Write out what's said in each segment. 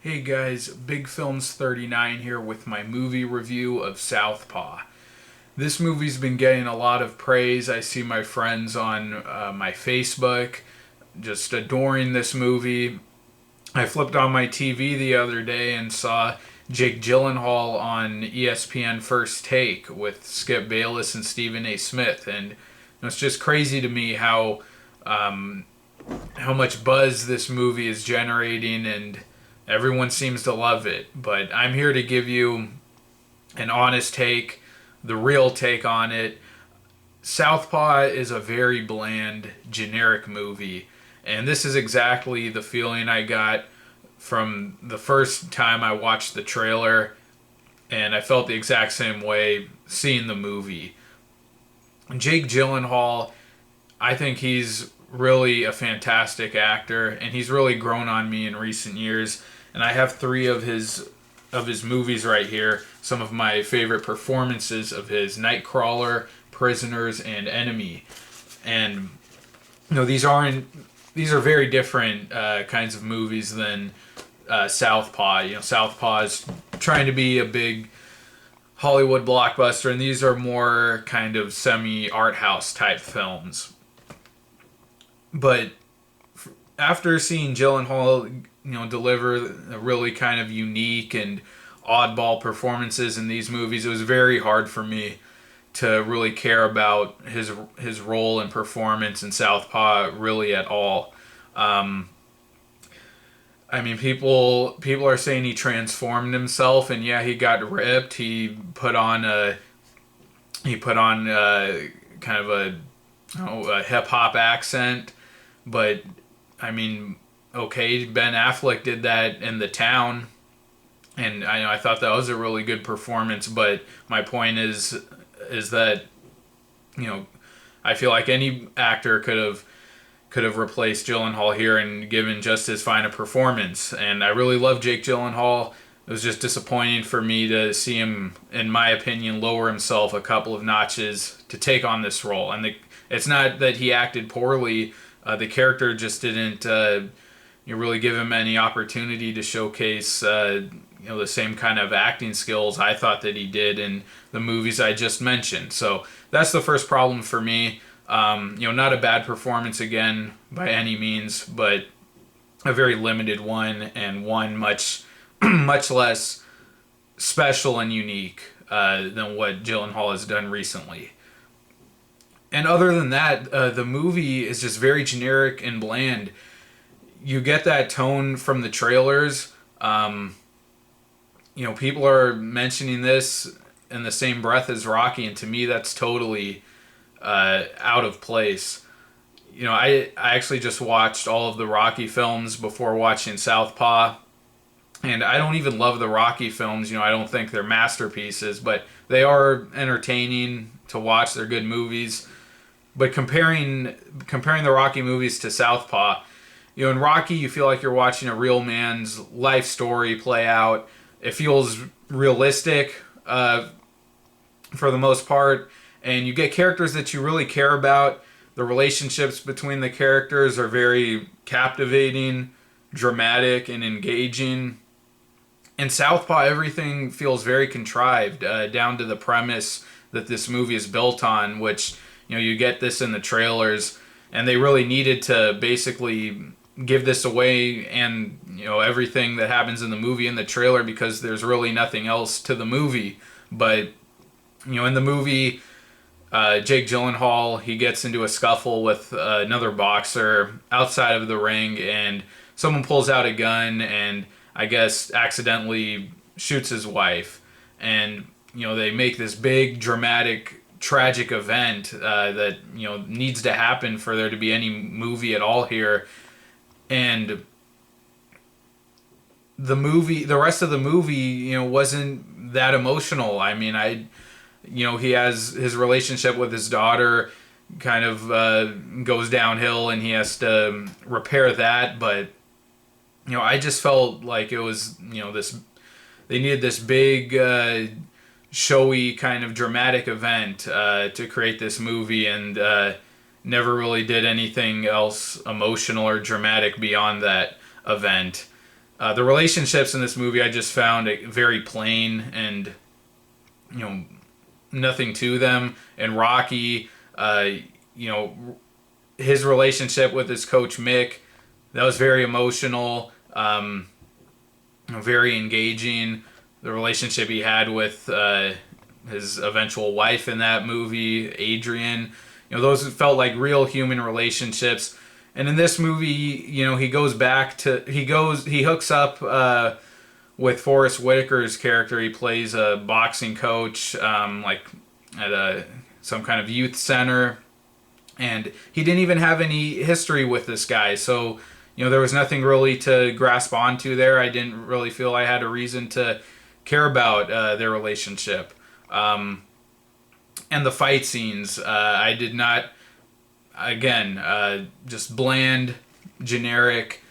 Hey guys, Big Films 39 here with my movie review of Southpaw. This movie's been getting a lot of praise. I see my friends on my Facebook just adoring this movie. I flipped on my TV the other day and saw Jake Gyllenhaal on ESPN First Take with Skip Bayless and Stephen A. Smith, and it's just crazy to me um, how much buzz this movie is generating, and everyone seems to love it. But I'm here to give you an honest take, the real take on it. Southpaw is a very bland, generic movie, and this is exactly the feeling I got from the first time I watched the trailer, and I felt the exact same way seeing the movie. Jake Gyllenhaal, I think he's really a fantastic actor, and he's really grown on me in recent years. And I have three of his movies right here. Some of my favorite performances of his: Nightcrawler, Prisoners, and Enemy. And these are very different kinds of movies than Southpaw. Southpaw is trying to be a big Hollywood blockbuster, and these are more kind of semi art house type films. But after seeing Gyllenhaal, deliver a really kind of unique and oddball performances in these movies, it was very hard for me to really care about his role and performance in Southpaw really at all. Um, I mean, people are saying he transformed himself, and yeah, he got ripped. He put on kind of a hip hop accent, but I mean, okay, Ben Affleck did that in The Town, and I thought that was a really good performance. But my point is that you know I feel like any actor could have replaced Gyllenhaal here and given just as fine a performance. And I really love Jake Gyllenhaal. It was just disappointing for me to see him, in my opinion, lower himself a couple of notches to take on this role. And it's not that he acted poorly. The character just didn't really give him any opportunity to showcase the same kind of acting skills I thought that he did in the movies I just mentioned. So that's the first problem for me. Not a bad performance again by any means, but a very limited one, and one much much less special and unique than what Gyllenhaal has done recently. And other than that, the movie is just very generic and bland. You get that tone from the trailers. People are mentioning this in the same breath as Rocky, and to me, that's totally out of place. I actually just watched all of the Rocky films before watching Southpaw, and I don't even love the Rocky films. I don't think they're masterpieces, but they are entertaining to watch. They're good movies. But comparing the Rocky movies to Southpaw, in Rocky you feel like you're watching a real man's life story play out. It feels realistic for the most part, and you get characters that you really care about. The relationships between the characters are very captivating, dramatic, and engaging. In Southpaw, everything feels very contrived, down to the premise that this movie is built on, which, you get this in the trailers, and they really needed to basically give this away, and, everything that happens in the movie in the trailer, because there's really nothing else to the movie. But, in the movie, Jake Gyllenhaal, he gets into a scuffle with another boxer outside of the ring, and someone pulls out a gun and I guess accidentally shoots his wife. And they make this big, dramatic, tragic event that needs to happen for there to be any movie at all here. And the rest of the movie, wasn't that emotional. I mean, he has his relationship with his daughter kind of goes downhill, and he has to repair that. But I just felt like it was this they needed this big showy kind of dramatic event to create this movie, and never really did anything else emotional or dramatic beyond that event. The relationships in this movie I just found very plain and, you know, nothing to them. And Rocky, you know, his relationship with his coach Mick, that was very emotional, very engaging. The relationship he had with his eventual wife in that movie, Adrian, you know, those felt like real human relationships. And in this movie, you know, he hooks up with Forrest Whitaker's character. He plays a boxing coach, like at some kind of youth center, and he didn't even have any history with this guy. So, you know, there was nothing really to grasp onto there. I didn't really feel I had a reason to care about their relationship. And the fight scenes, I did not. Again, just bland, generic.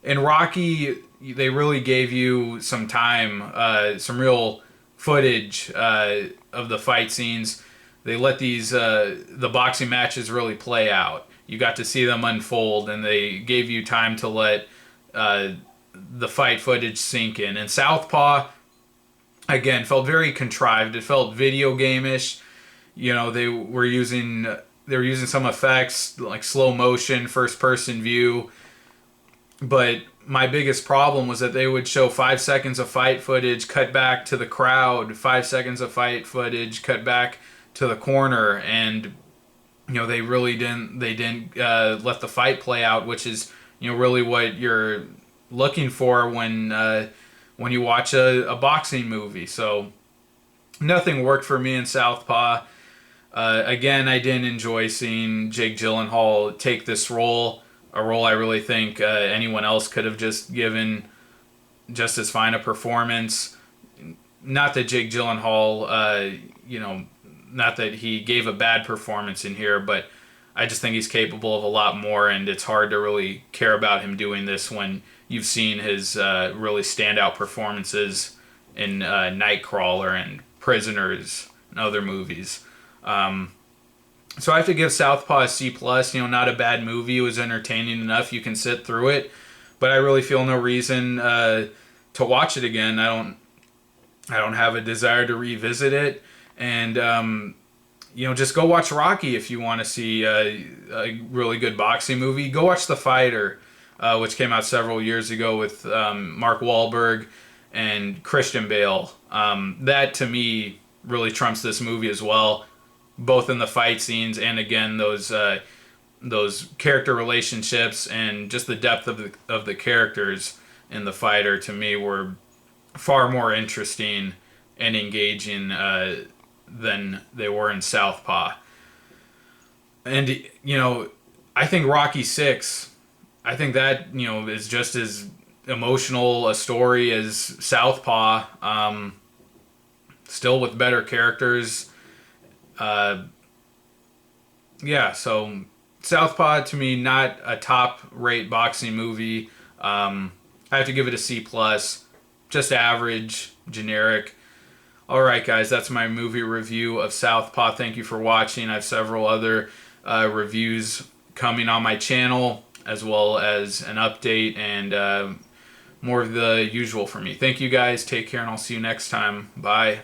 In Rocky, they really gave you some time, some real footage of the fight scenes. They let the boxing matches really play out. You got to see them unfold, and they gave you time to let the fight footage sink in. And Southpaw, again, felt very contrived. It felt video game-ish. You know, they were using some effects like slow motion, first person view. But my biggest problem was that they would show 5 seconds of fight footage, cut back to the crowd, 5 seconds of fight footage, cut back to the corner, and you know they didn't let the fight play out, which is, you know, really what you're looking for when you watch a boxing movie. So nothing worked for me in Southpaw. Again, I didn't enjoy seeing Jake Gyllenhaal take this role, a role I really think anyone else could have just given just as fine a performance. Not that Jake Gyllenhaal, you know, not that he gave a bad performance in here, but I just think he's capable of a lot more, and it's hard to really care about him doing this when you've seen his really standout performances in Nightcrawler and Prisoners and other movies. So I have to give Southpaw a C+. You know, not a bad movie. It was entertaining enough. You can sit through it, but I really feel no reason to watch it again. I don't have a desire to revisit it. And you know, just go watch Rocky if you want to see a really good boxing movie. Go watch The Fighter, which came out several years ago with Mark Wahlberg and Christian Bale. That to me really trumps this movie as well, both in the fight scenes and again those character relationships and just the depth of the characters in The Fighter to me were far more interesting and engaging than they were in Southpaw. And you know, I think Rocky 6, I think that, you know, is just as emotional a story as Southpaw, still with better characters. Yeah, so Southpaw to me, not a top-rate boxing movie. I have to give it a C+, just average, generic. Alright guys, that's my movie review of Southpaw. Thank you for watching. I have several other reviews coming on my channel, as well as an update and more of the usual for me. Thank you guys, take care, and I'll see you next time. Bye.